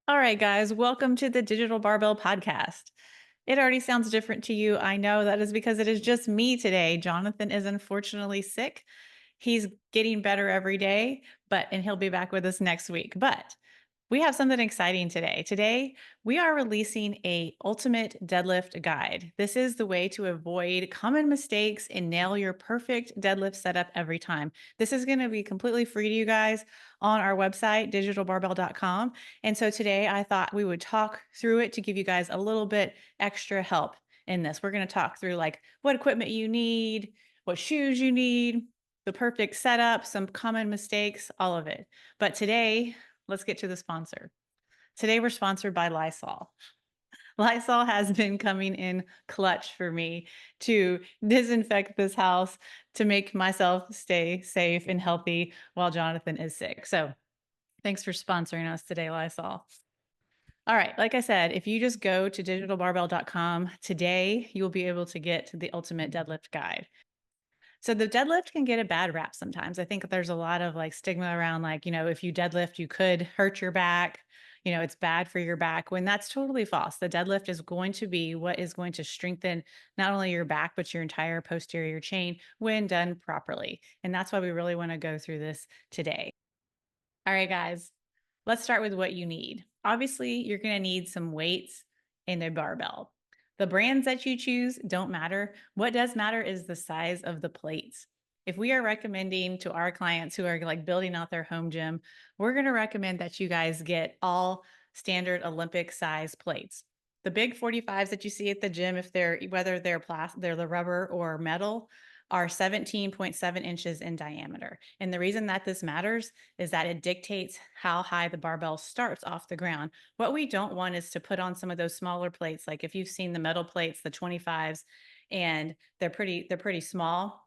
All right, guys, welcome to the Digital Barbell Podcast. It already sounds different to you. I know that is because it is just me today. Jonathan is unfortunately sick. He's getting better every day, and he'll be back with us next week. But we have something exciting today. Today, we are releasing a ultimate deadlift guide. This is the way to avoid common mistakes and nail your perfect deadlift setup every time. This is going to be completely free to you guys on our website, digitalbarbell.com. And so today I thought we would talk through it to give you guys a little bit extra help in this. We're going to talk through like what equipment you need, what shoes you need, the perfect setup, some common mistakes, all of it. But today, let's get to the sponsor. Today, we're sponsored by Lysol. Lysol has been coming in clutch for me to disinfect this house to make myself stay safe and healthy while Jonathan is sick. So, thanks for sponsoring us today, Lysol. All right, like I said, if you just go to digitalbarbell.com today, you will be able to get the ultimate deadlift guide. So the deadlift can get a bad rap sometimes. I think there's a lot of like stigma around like, if you deadlift, you could hurt your back. It's bad for your back when that's totally false. The deadlift is going to be what is going to strengthen not only your back, but your entire posterior chain when done properly. And that's why we really want to go through this today. All right, guys, let's start with what you need. Obviously, you're going to need some weights and a barbell. The brands that you choose don't matter. What does matter is the size of the plates. If we are recommending to our clients who are like building out their home gym, we're going to recommend that you guys get all standard Olympic size plates. The big 45s that you see at the gym, if they're whether they're plastic, they're the rubber or metal, are 17.7 inches in diameter. And the reason that this matters is that it dictates how high the barbell starts off the ground. What we don't want is to put on some of those smaller plates, like if you've seen the metal plates, the 25s, and they're pretty small.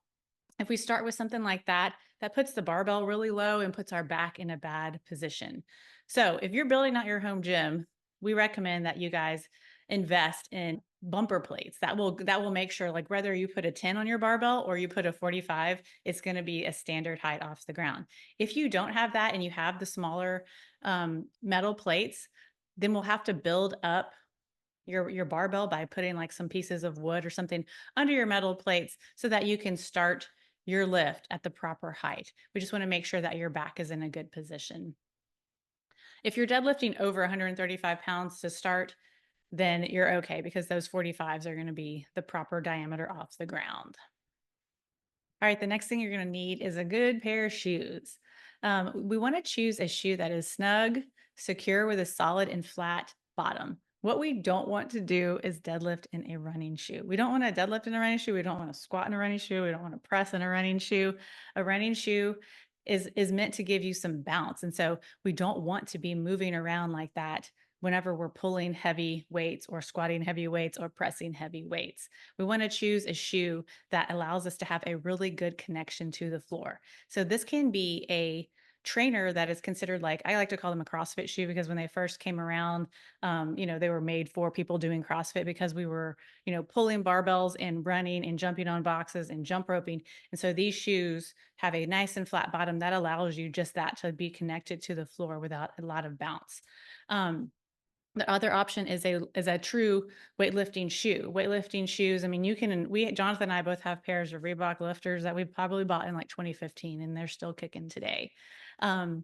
If we start with something like that, that puts the barbell really low and puts our back in a bad position. So if you're building out your home gym, we recommend that you guys invest in bumper plates. That will make sure, like, whether you put a 10 on your barbell or you put a 45, it's going to be a standard height off the ground. If you don't have that and you have the smaller metal plates, then we'll have to build up your barbell by putting like some pieces of wood or something under your metal plates so that you can start your lift at the proper height. We just want to make sure that your back is in a good position. If you're deadlifting over 135 pounds to start, then you're okay because those 45s are going to be the proper diameter off the ground. All right, the next thing you're going to need is a good pair of shoes. We want to choose a shoe that is snug, secure with a solid and flat bottom. What we don't want to do is deadlift in a running shoe. We don't want to deadlift in a running shoe. We don't want to squat in a running shoe. We don't want to press in a running shoe. A running shoe is meant to give you some bounce. And so we don't want to be moving around like that whenever we're pulling heavy weights or squatting heavy weights or pressing heavy weights. We want to choose a shoe that allows us to have a really good connection to the floor. So this can be a trainer that is considered, like, I like to call them a CrossFit shoe, because when they first came around, they were made for people doing CrossFit because we were, pulling barbells and running and jumping on boxes and jump roping. And so these shoes have a nice and flat bottom that allows you just that to be connected to the floor without a lot of bounce. The other option is a true weightlifting shoe. Weightlifting shoes, I mean, Jonathan and I both have pairs of Reebok lifters that we probably bought in like 2015, and they're still kicking today. Um,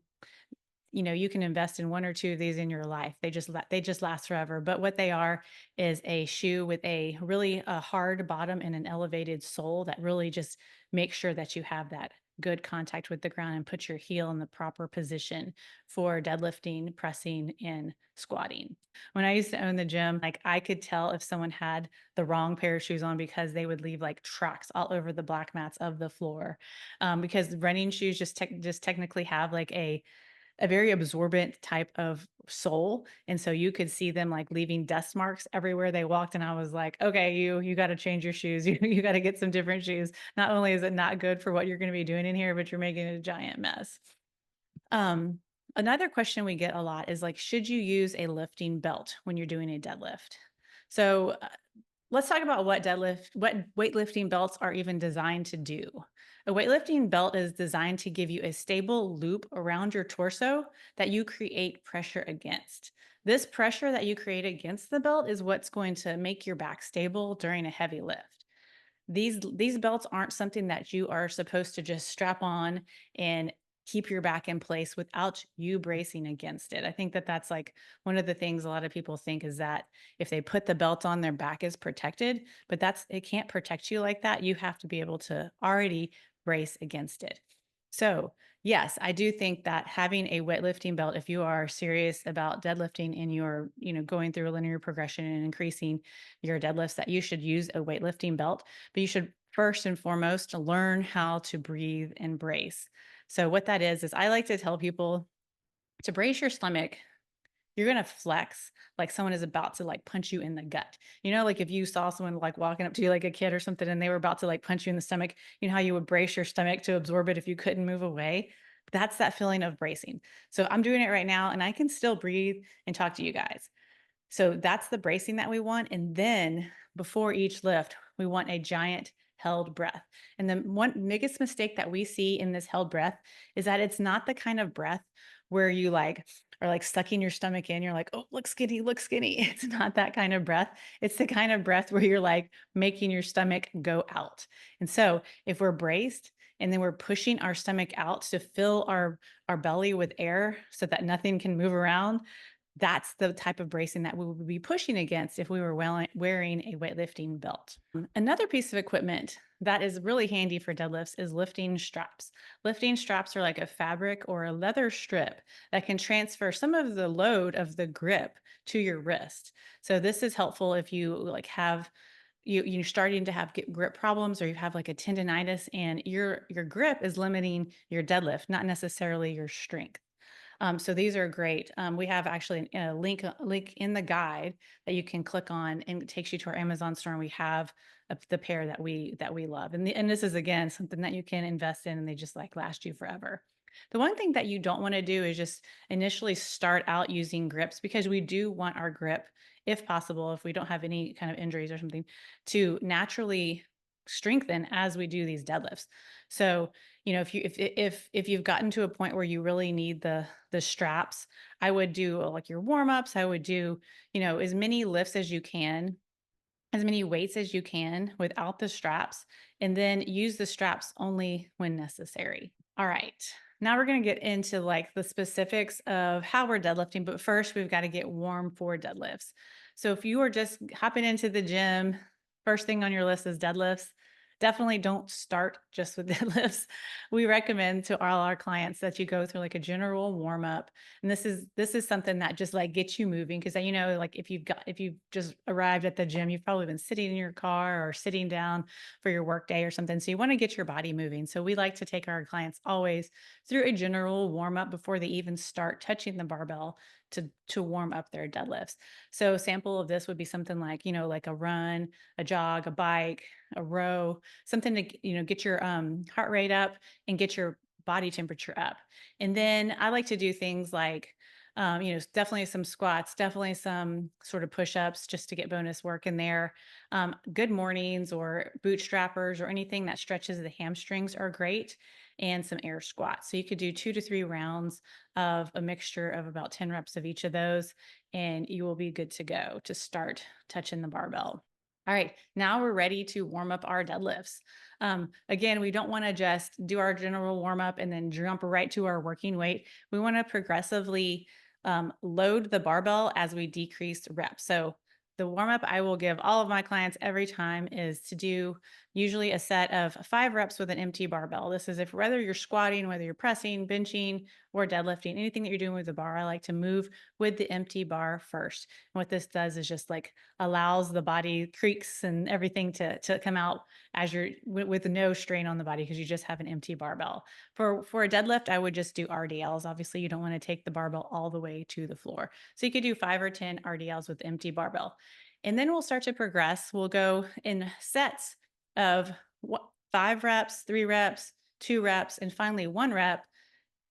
you can invest in one or two of these in your life. They just last forever. But what they are is a shoe with a really hard bottom and an elevated sole that really just makes sure that you have that good contact with the ground and put your heel in the proper position for deadlifting, pressing, and squatting. When I used to own the gym, like, I could tell if someone had the wrong pair of shoes on because they would leave like tracks all over the black mats of the floor. Because running shoes just technically have like a very absorbent type of sole. And so you could see them like leaving dust marks everywhere they walked. And I was like, okay, you got to change your shoes. You got to get some different shoes. Not only is it not good for what you're going to be doing in here, but you're making a giant mess. Another question we get a lot is like, should you use a lifting belt when you're doing a deadlift? So Let's talk about what weightlifting belts are even designed to do. A weightlifting belt is designed to give you a stable loop around your torso that you create pressure against. This pressure that you create against the belt is what's going to make your back stable during a heavy lift. These belts aren't something that you are supposed to just strap on and keep your back in place without you bracing against it. I think that that's like one of the things a lot of people think is that if they put the belt on, their back is protected, but that's it can't protect you like that. You have to be able to already brace against it. So, yes, I do think that having a weightlifting belt, if you are serious about deadlifting and you're, going through a linear progression and increasing your deadlifts, that you should use a weightlifting belt, but you should first and foremost learn how to breathe and brace. So what that is I like to tell people to brace your stomach. You're going to flex like someone is about to like punch you in the gut. Like if you saw someone like walking up to you like a kid or something and they were about to like punch you in the stomach, you know how you would brace your stomach to absorb it if you couldn't move away? That's that feeling of bracing. So I'm doing it right now and I can still breathe and talk to you guys. So that's the bracing that we want. And then before each lift, we want a giant held breath. And the one biggest mistake that we see in this held breath is that it's not the kind of breath where you like are like sucking your stomach in. You're like, oh, look skinny, look skinny. It's not that kind of breath. It's the kind of breath where you're like making your stomach go out. And so if we're braced and then we're pushing our stomach out to fill our belly with air so that nothing can move around, that's the type of bracing that we would be pushing against if we were wearing a weightlifting belt. Another piece of equipment that is really handy for deadlifts is lifting straps. Lifting straps are like a fabric or a leather strip that can transfer some of the load of the grip to your wrist. So this is helpful if you like have you're starting to have grip problems or you have like a tendonitis and your grip is limiting your deadlift, not necessarily your strength. So these are great. We have actually a link in the guide that you can click on, and it takes you to our Amazon store. And we have the pair that we love, and this is again something that you can invest in, and they just like last you forever. The one thing that you don't want to do is just initially start out using grips because we do want our grip, if possible, if we don't have any kind of injuries or something, to naturally strengthen as we do these deadlifts. So if you've gotten to a point where you really need the straps, I would do like your warm-ups. I would do, as many lifts as you can, as many weights as you can without the straps, and then use the straps only when necessary. All right. Now we're going to get into like the specifics of how we're deadlifting, but first we've got to get warm for deadlifts. So if you are just hopping into the gym, first thing on your list is deadlifts. Definitely don't start just with deadlifts. We recommend to all our clients that you go through like a general warm up. And this is something that just like gets you moving because like if you've just arrived at the gym, you've probably been sitting in your car or sitting down for your work day or something. So you want to get your body moving. So we like to take our clients always through a general warm up before they even start touching the barbell to warm up their deadlifts. So a sample of this would be something like, like a run, a jog, a bike, a row, something to, get your heart rate up and get your body temperature up. And then I like to do things like, definitely some squats, definitely some sort of push-ups just to get bonus work in there. Good mornings or bootstrappers or anything that stretches the hamstrings are great, and some air squats. So you could do 2 to 3 rounds of a mixture of about 10 reps of each of those, and you will be good to go to start touching the barbell. All right, now we're ready to warm up our deadlifts. Again, we don't want to just do our general warm up and then jump right to our working weight. We want to progressively load the barbell as we decrease reps. So the warm up I will give all of my clients every time is to do usually a set of 5 reps with an empty barbell. This is if whether you're squatting, whether you're pressing, benching, or deadlifting, anything that you're doing with the bar, I like to move with the empty bar first. And what this does is just like allows the body creaks and everything to come out as you're with no strain on the body because you just have an empty barbell. For a deadlift, I would just do RDLs. Obviously, you don't want to take the barbell all the way to the floor. So you could do 5 or 10 RDLs with empty barbell. And then we'll start to progress. We'll go in sets of 5 reps, 3 reps, 2 reps, and finally 1 rep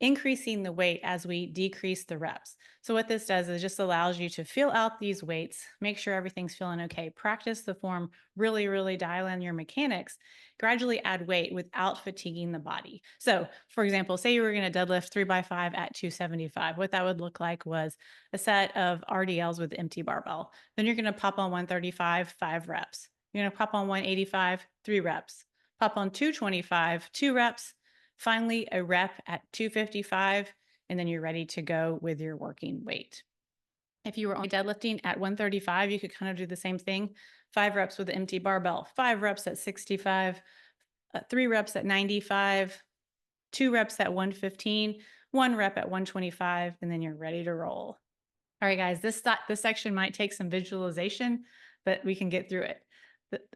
increasing the weight as we decrease the reps. So what this does is just allows you to feel out these weights, make sure everything's feeling okay, practice the form, really, really dial in your mechanics, gradually add weight without fatiguing the body. So for example, say you were going to deadlift 3x5 at 275. What that would look like was a set of RDLs with empty barbell. Then you're going to pop on 135, 5 reps. You're going to pop on 185, 3 reps. Pop on 225, 2 reps. Finally, a rep at 255, and then you're ready to go with your working weight. If you were only deadlifting at 135, you could kind of do the same thing. 5 reps with the empty barbell, 5 reps at 65, 3 reps at 95, 2 reps at 115, 1 rep at 125, and then you're ready to roll. All right, guys, this section might take some visualization, but we can get through it.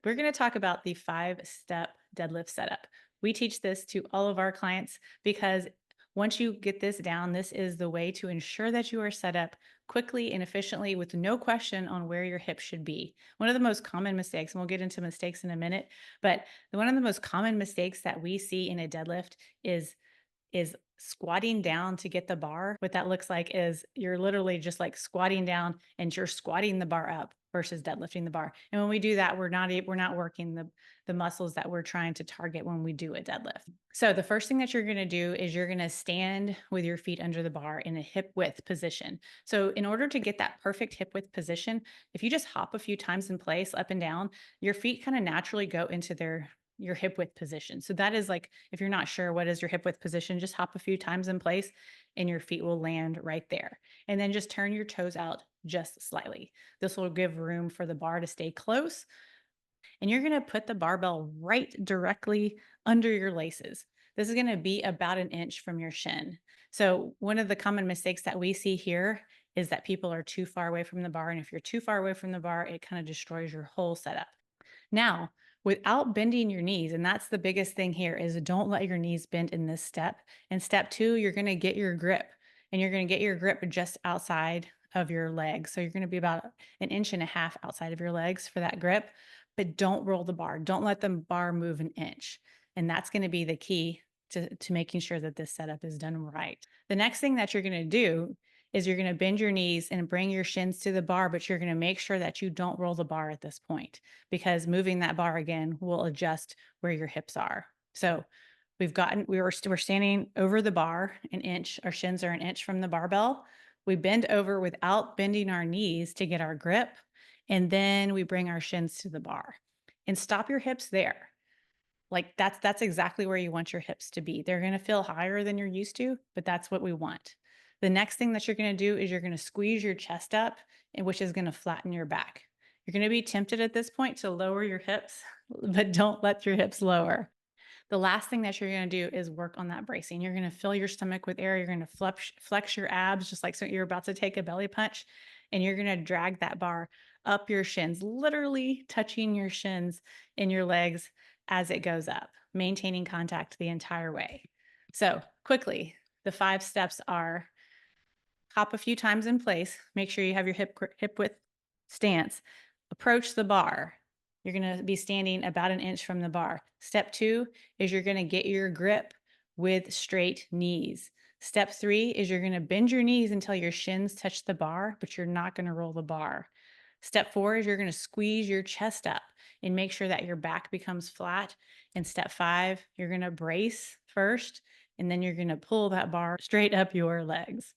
We're going to talk about the 5-step deadlift setup. We teach this to all of our clients because once you get this down, this is the way to ensure that you are set up quickly and efficiently with no question on where your hips should be. One of the most common mistakes, and we'll get into mistakes in a minute, but one of the most common mistakes that we see in a deadlift is squatting down to get the bar. What that looks like is you're literally just like squatting down and you're squatting the bar up versus deadlifting the bar. And when we do that, we're not working the muscles that we're trying to target when we do a deadlift. So the first thing that you're going to do is you're going to stand with your feet under the bar in a hip width position. So in order to get that perfect hip width position, if you just hop a few times in place up and down, your feet kind of naturally go into your hip width position. So that is like, if you're not sure what is your hip width position, just hop a few times in place and your feet will land right there. And then just turn your toes out just slightly. This will give room for the bar to stay close. And you're going to put the barbell right directly under your laces. This is going to be about an inch from your shin. So one of the common mistakes that we see here is that people are too far away from the bar. And if you're too far away from the bar, it kind of destroys your whole setup. Now, without bending your knees, and that's the biggest thing here, is don't let your knees bend in this step. In step 2, you're going to get your grip, and you're going to get your grip just outside of your legs. So you're going to be about 1.5 inches outside of your legs for that grip, but don't roll the bar. Don't let the bar move an inch. And that's going to be the key to making sure that this setup is done right. The next thing that you're going to do is you're going to bend your knees and bring your shins to the bar, but you're going to make sure that you don't roll the bar at this point because moving that bar again will adjust where your hips are. So we're standing over the bar an inch, our shins are an inch from the barbell. We bend over without bending our knees to get our grip. And then we bring our shins to the bar and stop your hips there. Like that's exactly where you want your hips to be. They're going to feel higher than you're used to, but that's what we want. The next thing that you're going to do is you're going to squeeze your chest up, which is going to flatten your back. You're going to be tempted at this point to lower your hips, but don't let your hips lower. The last thing that you're going to do is work on that bracing. You're going to fill your stomach with air. You're going to flex your abs, just like so you're about to take a belly punch, and you're going to drag that bar up your shins, literally touching your shins in your legs as it goes up, maintaining contact the entire way. So quickly, the 5 steps are: hop a few times in place, make sure you have your hip width stance, approach the bar. You're going to be standing about 1 inch from the bar. Step 2 is you're going to get your grip with straight knees. Step 3 is you're going to bend your knees until your shins touch the bar, but you're not going to roll the bar. Step 4 is you're going to squeeze your chest up and make sure that your back becomes flat. And step 5, you're going to brace first, and then you're going to pull that bar straight up your legs.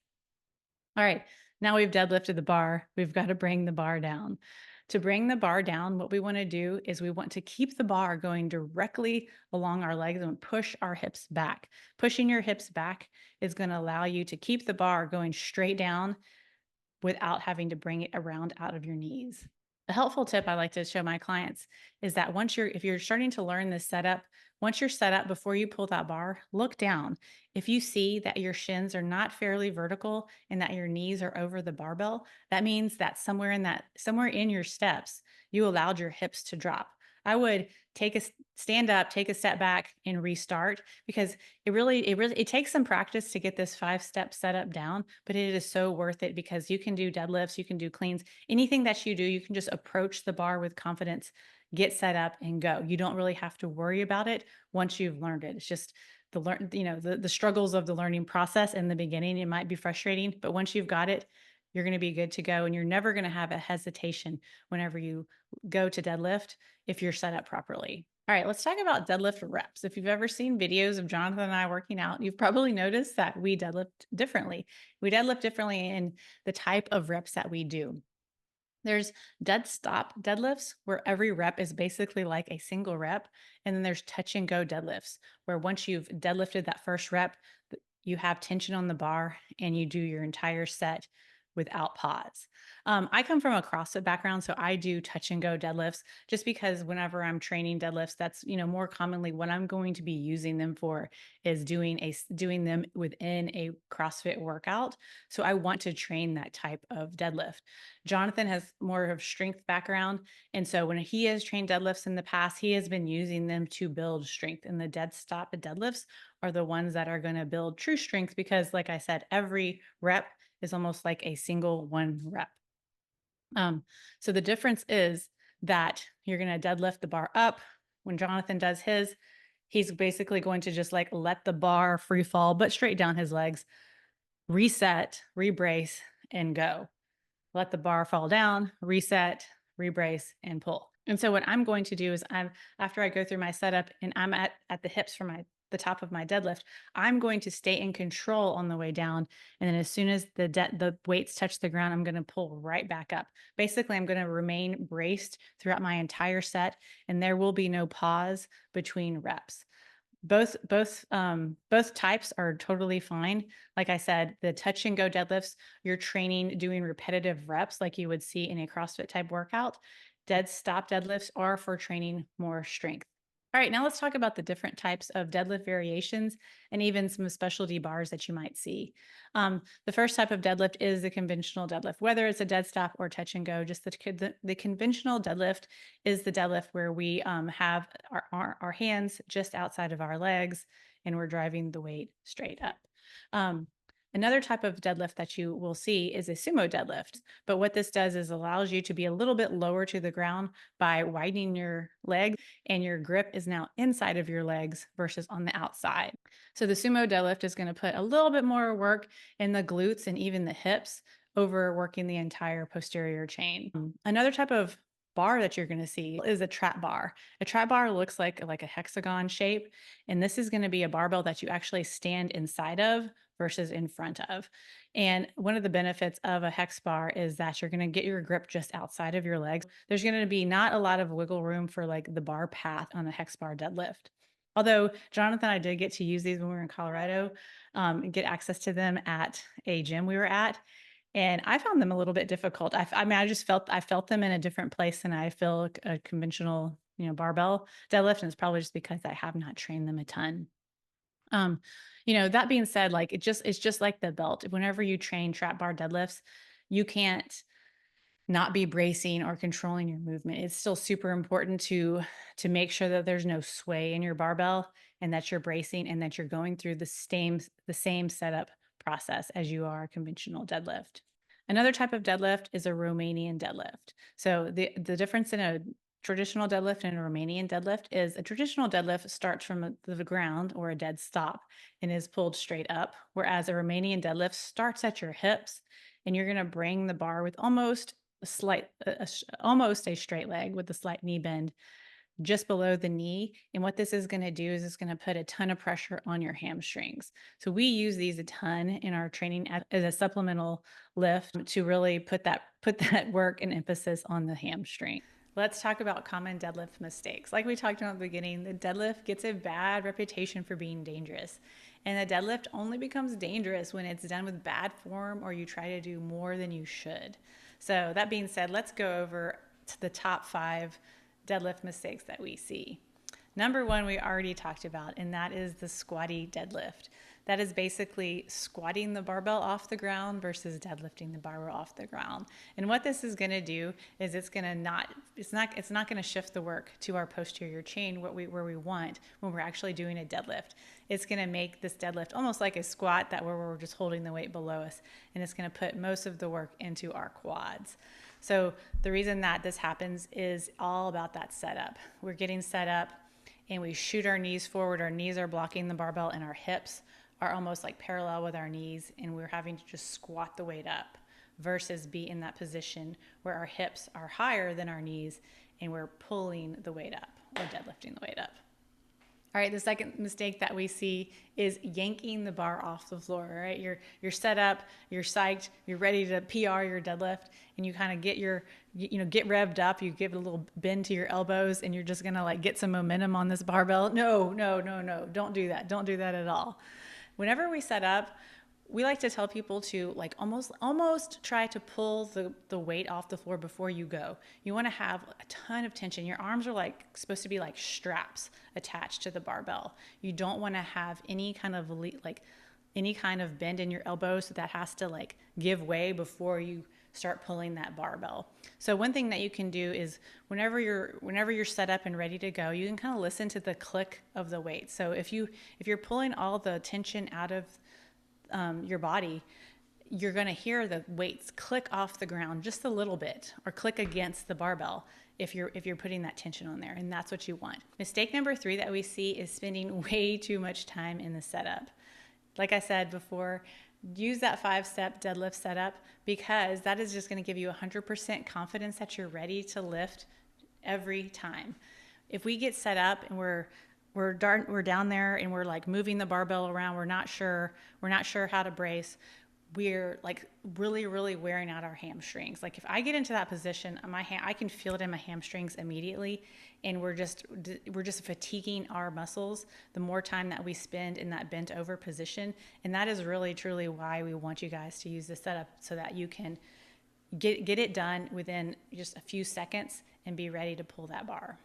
All right, now we've deadlifted the bar. We've got to bring the bar down. To bring the bar down, what we want to do is we want to keep the bar going directly along our legs and push our hips back. Pushing your hips back is going to allow you to keep the bar going straight down without having to bring it around out of your knees. A helpful tip I like to show my clients is that if you're starting to learn this setup, once you're set up, before you pull that bar, look down. If you see that your shins are not fairly vertical and that your knees are over the barbell, that means that somewhere in your steps, you allowed your hips to drop. I would stand up, take a step back, and restart, because it takes some practice to get this 5-step setup down, but it is so worth it because you can do deadlifts, you can do cleans, anything that you do, you can just approach the bar with confidence, get set up, and go. You don't really have to worry about it once you've learned it. It's just the struggles of the learning process in the beginning. It might be frustrating, but once you've got it, you're going to be good to go. And you're never going to have a hesitation whenever you go to deadlift if you're set up properly. All right, let's talk about deadlift reps. If you've ever seen videos of Jonathan and I working out, you've probably noticed that we deadlift differently. We deadlift differently in the type of reps that we do. There's dead stop deadlifts where every rep is basically like a single rep. And then there's touch and go deadlifts where once you've deadlifted that first rep, you have tension on the bar and you do your entire set without pause. I come from a CrossFit background, so I do touch and go deadlifts just because whenever I'm training deadlifts, that's more commonly what I'm going to be using them for is doing them within a CrossFit workout. So I want to train that type of deadlift. Jonathan has more of strength background, and so when he has trained deadlifts in the past, he has been using them to build strength. And the dead stop deadlifts are the ones that are going to build true strength because, like I said, every rep is almost like a single one rep. So the difference is that you're going to deadlift the bar up. When Jonathan does his, he's basically going to just like let the bar free fall, but straight down his legs, reset, rebrace, and go. Let the bar fall down, reset, rebrace, and pull. And so what I'm going to do is after I go through my setup and I'm at the hips for the top of my deadlift, I'm going to stay in control on the way down. And then as soon as the weights touch the ground, I'm going to pull right back up. Basically, I'm going to remain braced throughout my entire set, and there will be no pause between reps. Both types are totally fine. Like I said, the touch and go deadlifts, you're training doing repetitive reps like you would see in a CrossFit type workout. Dead stop deadlifts are for training more strength. All right, now let's talk about the different types of deadlift variations and even some specialty bars that you might see. The first type of deadlift is the conventional deadlift, whether it's a dead stop or touch and go. Just the conventional deadlift is the deadlift where we have our hands just outside of our legs and we're driving the weight straight up. Another type of deadlift that you will see is a sumo deadlift. But what this does is allows you to be a little bit lower to the ground by widening your legs, and your grip is now inside of your legs versus on the outside. So the sumo deadlift is going to put a little bit more work in the glutes and even the hips over working the entire posterior chain. Another type of bar that you're going to see is a trap bar. A trap bar looks like a hexagon shape, and this is going to be a barbell that you actually stand inside of versus in front of. And one of the benefits of a hex bar is that you're going to get your grip just outside of your legs. There's going to be not a lot of wiggle room for like the bar path on a hex bar deadlift. Although Jonathan and I did get to use these when we were in Colorado, and get access to them at a gym we were at. And I found them a little bit difficult. I mean, I felt them in a different place than I feel a conventional, barbell deadlift. And it's probably just because I have not trained them a ton. That being said, like it's just like the belt. Whenever you train trap bar deadlifts, you can't not be bracing or controlling your movement. It's still super important to make sure that there's no sway in your barbell and that you're bracing and that you're going through the same setup process as you are a conventional deadlift. Another type of deadlift is a Romanian deadlift. So the difference in a traditional deadlift and a Romanian deadlift is a traditional deadlift starts from the ground or a dead stop and is pulled straight up, whereas a Romanian deadlift starts at your hips and you're going to bring the bar with almost a straight leg with a slight knee bend just below the knee. And what this is going to do is it's going to put a ton of pressure on your hamstrings. So we use these a ton in our training as a supplemental lift to really put that work and emphasis on the hamstring. Let's talk about common deadlift mistakes. Like we talked about at the beginning, the deadlift gets a bad reputation for being dangerous. And the deadlift only becomes dangerous when it's done with bad form or you try to do more than you should. So that being said, let's go over to the top 5 deadlift mistakes that we see. Number 1, we already talked about, and that is the squatty deadlift. That is basically squatting the barbell off the ground versus deadlifting the barbell off the ground. And what this is going to do is it's not going to shift the work to our posterior chain where we want when we're actually doing a deadlift. It's going to make this deadlift almost like a squat where we're just holding the weight below us, and it's going to put most of the work into our quads. So the reason that this happens is all about that setup. We're getting set up, and we shoot our knees forward. Our knees are blocking the barbell and our hips are almost like parallel with our knees, and we're having to just squat the weight up versus be in that position where our hips are higher than our knees and we're pulling the weight up or deadlifting the weight up. All right, the second mistake that we see is yanking the bar off the floor, right? You're set up, you're psyched, you're ready to PR your deadlift, and you kind of get get revved up, you give it a little bend to your elbows, and you're just gonna like get some momentum on this barbell. No, don't do that. Don't do that at all. Whenever we set up, we like to tell people to like almost try to pull the weight off the floor before you go. You want to have a ton of tension. Your arms are like supposed to be like straps attached to the barbell. You don't want to have any kind of bend in your elbows, so that has to like give way before you start pulling that barbell. So one thing that you can do is whenever you're set up and ready to go, you can kind of listen to the click of the weight. So if you're pulling all the tension out of your body, you're going to hear the weights click off the ground just a little bit or click against the barbell if you're putting that tension on there, and that's what you want. Mistake number 3 that we see is spending way too much time in the setup. Like I said before, use that 5-step deadlift setup, because that is just going to give you 100% confidence that you're ready to lift every time. If we get set up and we're down there and we're like moving the barbell around, we're not sure how to brace, we're like really wearing out our hamstrings. Like if I get into that position, I can feel it in my hamstrings immediately, and we're just fatiguing our muscles the more time that we spend in that bent over position. And that is really truly why we want you guys to use this setup, so that you can get it done within just a few seconds and be ready to pull that bar.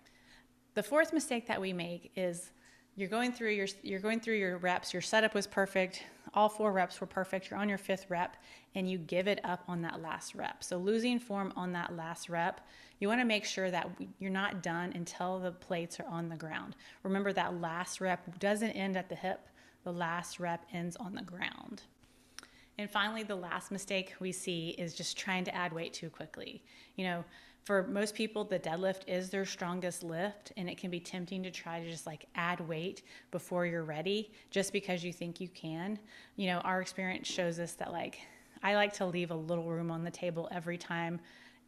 The fourth mistake that we make is you're going through your reps. Your setup was perfect. All 4 reps were perfect. You're on your 5th rep and you give it up on that last rep. So losing form on that last rep, you want to make sure that you're not done until the plates are on the ground. Remember, that last rep doesn't end at the hip. The last rep ends on the ground. And finally, the last mistake we see is just trying to add weight too quickly. For most people, the deadlift is their strongest lift, and it can be tempting to try to just like add weight before you're ready just because you think you can. Our experience shows us that I like to leave a little room on the table every time,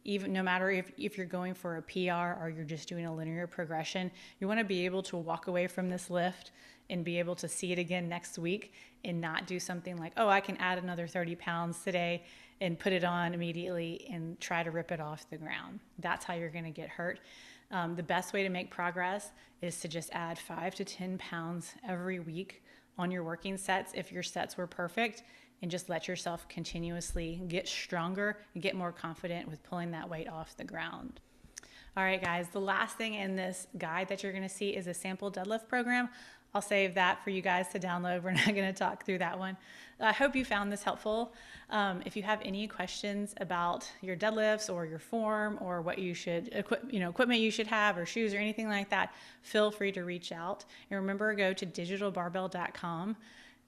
even no matter if you're going for a PR or you're just doing a linear progression. You want to be able to walk away from this lift and be able to see it again next week and not do something like, oh, I can add another 30 pounds today and put it on immediately and try to rip it off the ground. That's how you're going to get hurt. The best way to make progress is to just add 5 to 10 pounds every week on your working sets if your sets were perfect, and just let yourself continuously get stronger and get more confident with pulling that weight off the ground. All right, guys, the last thing in this guide that you're going to see is a sample deadlift program. I'll save that for you guys to download. We're not going to talk through that one. I hope you found this helpful. If you have any questions about your deadlifts or your form or what you should equipment you should have or shoes or anything like that, feel free to reach out. And remember, go to digitalbarbell.com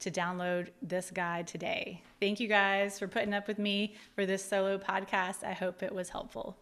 to download this guide today. Thank you guys for putting up with me for this solo podcast. I hope it was helpful.